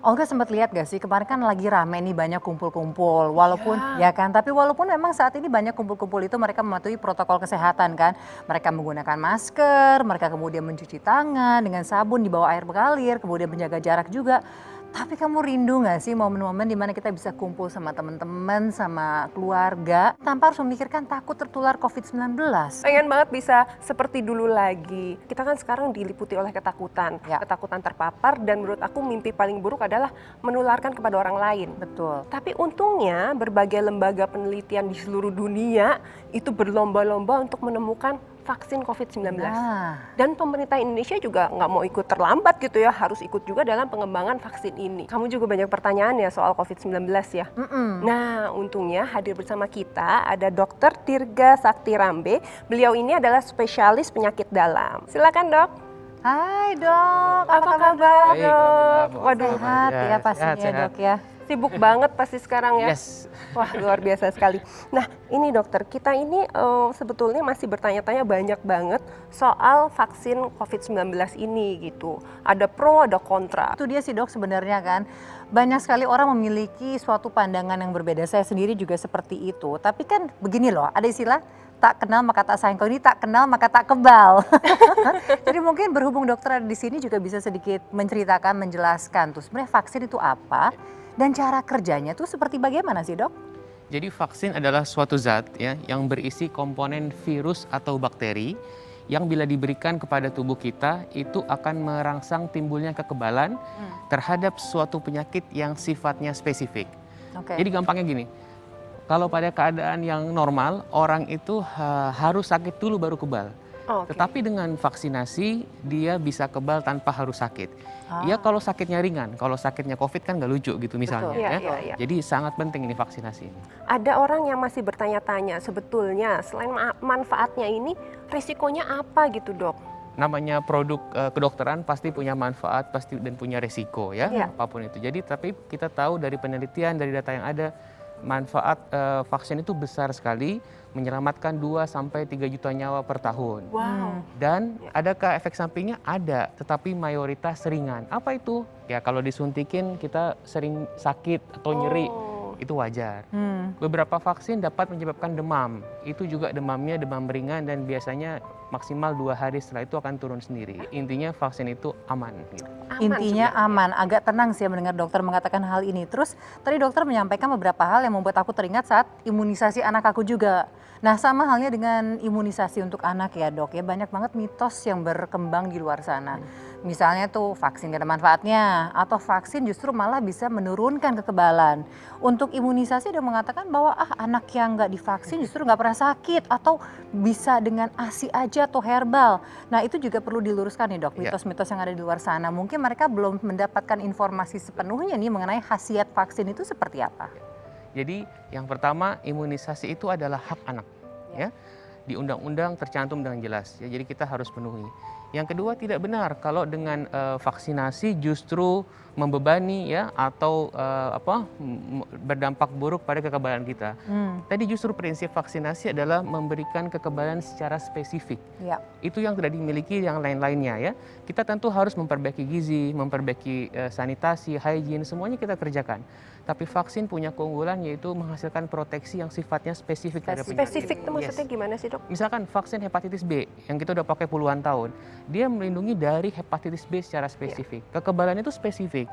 Olga sempat lihat gak sih kemarin kan lagi rame nih banyak kumpul-kumpul walaupun ya kan tapi walaupun memang saat ini banyak kumpul-kumpul itu mereka mematuhi protokol kesehatan kan. Mereka menggunakan masker, mereka kemudian mencuci tangan dengan sabun di bawah air mengalir, kemudian menjaga jarak juga. Tapi kamu rindu gak sih momen-momen dimana kita bisa kumpul sama teman-teman, sama keluarga tanpa harus memikirkan takut tertular COVID-19? Pengen banget bisa seperti dulu lagi. Kita kan sekarang diliputi oleh ketakutan, Ya. ketakutan terpapar, dan menurut aku mimpi paling buruk adalah menularkan kepada orang lain. Betul. Tapi untungnya berbagai lembaga penelitian di seluruh dunia itu berlomba-lomba untuk menemukan vaksin COVID-19. Nah. Dan pemerintah Indonesia juga nggak mau ikut terlambat gitu ya, harus ikut juga dalam pengembangan vaksin ini. Kamu juga banyak pertanyaan ya soal COVID-19 ya. Nah, untungnya hadir bersama kita ada Dr. Tirga Sakti Rambe. Beliau ini adalah spesialis penyakit dalam. Silakan dok. Hai dok, apa kabar Baik, dok? alhamdulillah. Waduh, Sehat ya pastinya sehat. dok ya. sibuk banget pasti sekarang ya. Yes. Wah, luar biasa sekali. Nah, ini dokter, kita ini sebetulnya masih bertanya-tanya banyak banget soal vaksin COVID-19 ini gitu. Ada pro, ada kontra. Itu dia sih dok sebenarnya kan. Banyak sekali orang memiliki suatu pandangan yang berbeda. Saya sendiri juga seperti itu. Tapi kan begini loh, ada istilah tak kenal maka tak sayang. Kalau ini tak kenal maka tak kebal. Jadi mungkin berhubung dokter ada di sini juga bisa sedikit menceritakan, menjelaskan tuh sebenarnya vaksin itu apa dan cara kerjanya tuh seperti bagaimana sih dok? Jadi vaksin adalah suatu zat ya yang berisi komponen virus atau bakteri yang bila diberikan kepada tubuh kita itu akan merangsang timbulnya kekebalan terhadap suatu penyakit yang sifatnya spesifik. Oke. Jadi gampangnya gini, kalau pada keadaan yang normal orang itu harus sakit dulu baru kebal. Oke. Tetapi dengan vaksinasi dia bisa kebal tanpa harus sakit. Ya kalau sakitnya ringan, kalau sakitnya COVID kan nggak lucu gitu misalnya. Iya, Ya. iya. Jadi sangat penting ini vaksinasi ini. Ada orang yang masih bertanya-tanya sebetulnya selain manfaatnya ini risikonya apa gitu dok? Namanya produk kedokteran pasti punya manfaat pasti dan punya resiko ya Iya. apapun itu. Jadi tapi kita tahu dari penelitian dari data yang ada manfaat vaksin itu besar sekali, menyelamatkan 2 sampai 3 juta nyawa per tahun. Wow. Dan adakah efek sampingnya? Ada, tetapi mayoritas ringan. Apa itu? Ya kalau disuntikin kita sering sakit atau nyeri, itu wajar. Beberapa vaksin dapat menyebabkan demam. Itu juga demamnya demam ringan dan biasanya maksimal 2 hari setelah itu akan turun sendiri. Intinya vaksin itu aman. Gitu. Intinya sebenarnya. aman, agak tenang sih mendengar dokter mengatakan hal ini. Terus tadi dokter menyampaikan beberapa hal yang membuat aku teringat saat imunisasi anak aku juga. Nah sama halnya dengan imunisasi untuk anak ya dok ya, banyak banget mitos yang berkembang di luar sana. Misalnya tuh vaksin gak ada manfaatnya, atau vaksin justru malah bisa menurunkan kekebalan. Untuk imunisasi ada mengatakan bahwa anak yang nggak divaksin justru nggak pernah sakit, atau bisa dengan ASI aja atau herbal. Nah itu juga perlu diluruskan nih dok, Ya. mitos-mitos yang ada di luar sana. Mungkin mereka belum mendapatkan informasi sepenuhnya nih mengenai khasiat vaksin itu seperti apa. Jadi yang pertama imunisasi itu adalah hak anak. Ya. Di undang-undang tercantum dengan jelas. Ya, jadi kita harus penuhi. Yang kedua tidak benar kalau dengan vaksinasi justru membebani ya atau berdampak buruk pada kekebalan kita. Tadi justru prinsip vaksinasi adalah memberikan kekebalan secara spesifik. Ya. Itu yang tidak dimiliki yang lain-lainnya ya. Kita tentu harus memperbaiki gizi, memperbaiki sanitasi, hygiene, semuanya kita kerjakan. Tapi vaksin punya keunggulan yaitu menghasilkan proteksi yang sifatnya spesifik terhadap penyakit. Spesifik itu maksudnya gimana sih dok? Misalkan vaksin hepatitis B yang kita udah pakai puluhan tahun, dia melindungi dari hepatitis B secara spesifik. Kekebalannya itu spesifik.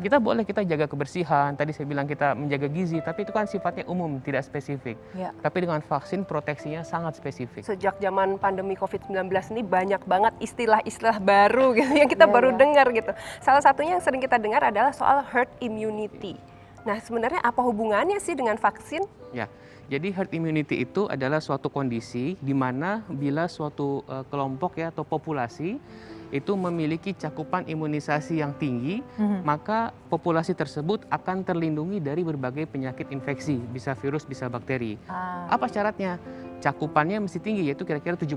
Kita jaga kebersihan, tadi saya bilang kita menjaga gizi, tapi itu kan sifatnya umum, tidak spesifik. Ya. Tapi dengan vaksin proteksinya sangat spesifik. Sejak zaman pandemi COVID-19 ini banyak banget istilah-istilah baru gitu yang kita baru dengar gitu. Salah satunya yang sering kita dengar adalah soal herd immunity. Nah sebenarnya apa hubungannya sih dengan vaksin? Ya, jadi herd immunity itu adalah suatu kondisi di mana bila suatu kelompok ya atau populasi itu memiliki cakupan imunisasi yang tinggi, maka populasi tersebut akan terlindungi dari berbagai penyakit infeksi, bisa virus, bisa bakteri. Apa syaratnya? Cakupannya mesti tinggi, yaitu kira-kira 70%.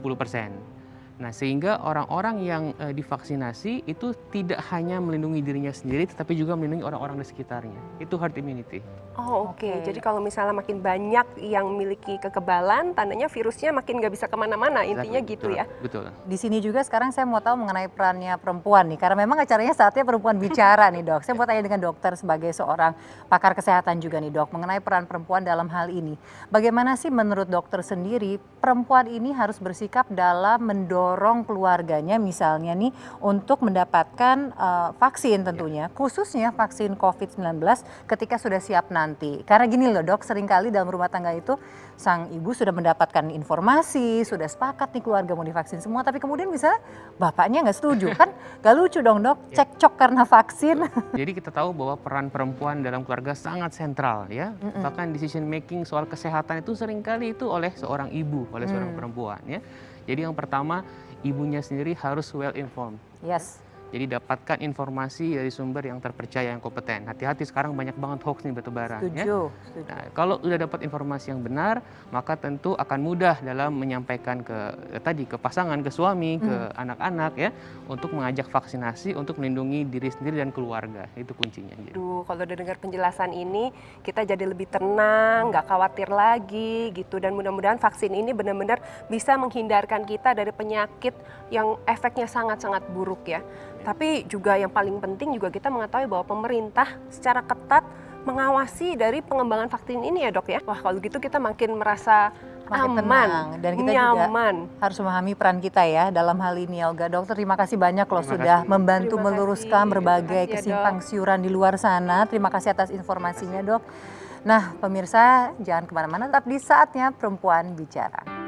Nah, sehingga orang-orang yang divaksinasi itu tidak hanya melindungi dirinya sendiri, tetapi juga melindungi orang-orang di sekitarnya. Itu herd immunity. Oh, oke. Oke. Jadi kalau misalnya makin banyak yang memiliki kekebalan, tandanya virusnya makin nggak bisa kemana-mana. Intinya Exactly, gitu betul, ya. Betul. Di sini juga sekarang saya mau tahu mengenai perannya perempuan nih, karena memang acaranya saatnya perempuan bicara nih dok. Saya mau tanya dengan dokter sebagai seorang pakar kesehatan juga nih dok, mengenai peran perempuan dalam hal ini. Bagaimana sih menurut dokter sendiri perempuan ini harus bersikap dalam mendorong keluarganya misalnya nih untuk mendapatkan vaksin tentunya, khususnya vaksin COVID-19 ketika sudah siap nanti. Karena gini loh dok, seringkali dalam rumah tangga itu sang ibu sudah mendapatkan informasi, sudah sepakat nih keluarga mau divaksin semua, tapi kemudian misalnya bapaknya nggak setuju, kan gak lucu dong dok, cekcok karena vaksin. Jadi kita tahu bahwa peran perempuan dalam keluarga sangat sentral ya. Bahkan decision making soal kesehatan itu seringkali itu oleh seorang ibu, oleh seorang perempuan ya. Jadi yang pertama, ibunya sendiri harus well informed. Yes. Jadi dapatkan informasi dari sumber yang terpercaya, yang kompeten. Hati-hati sekarang banyak banget hoax nih bertebaran. Ya. Setuju. Nah, kalau sudah dapat informasi yang benar, maka tentu akan mudah dalam menyampaikan ke pasangan, ke suami, ke anak-anak ya, untuk mengajak vaksinasi untuk melindungi diri sendiri dan keluarga. Itu kuncinya. Gitu. Aduh, kalau udah dengar penjelasan ini, kita jadi lebih tenang, nggak khawatir lagi gitu. Dan mudah-mudahan vaksin ini benar-benar bisa menghindarkan kita dari penyakit yang efeknya sangat-sangat buruk ya. Tapi juga yang paling penting juga kita mengetahui bahwa pemerintah secara ketat mengawasi dari pengembangan vaksin ini ya dok ya. Wah kalau gitu kita makin merasa Makin aman, tenang. Dan kita nyaman. juga harus memahami peran kita ya dalam hal ini Olga. Dokter terima kasih banyak loh Terima sudah kasih. membantu Terima meluruskan kasih. berbagai Terima kasih ya, kesimpang siuran di luar sana. Terima kasih atas informasinya dok. Nah pemirsa jangan kemana-mana, tetap di Saatnya Perempuan Bicara.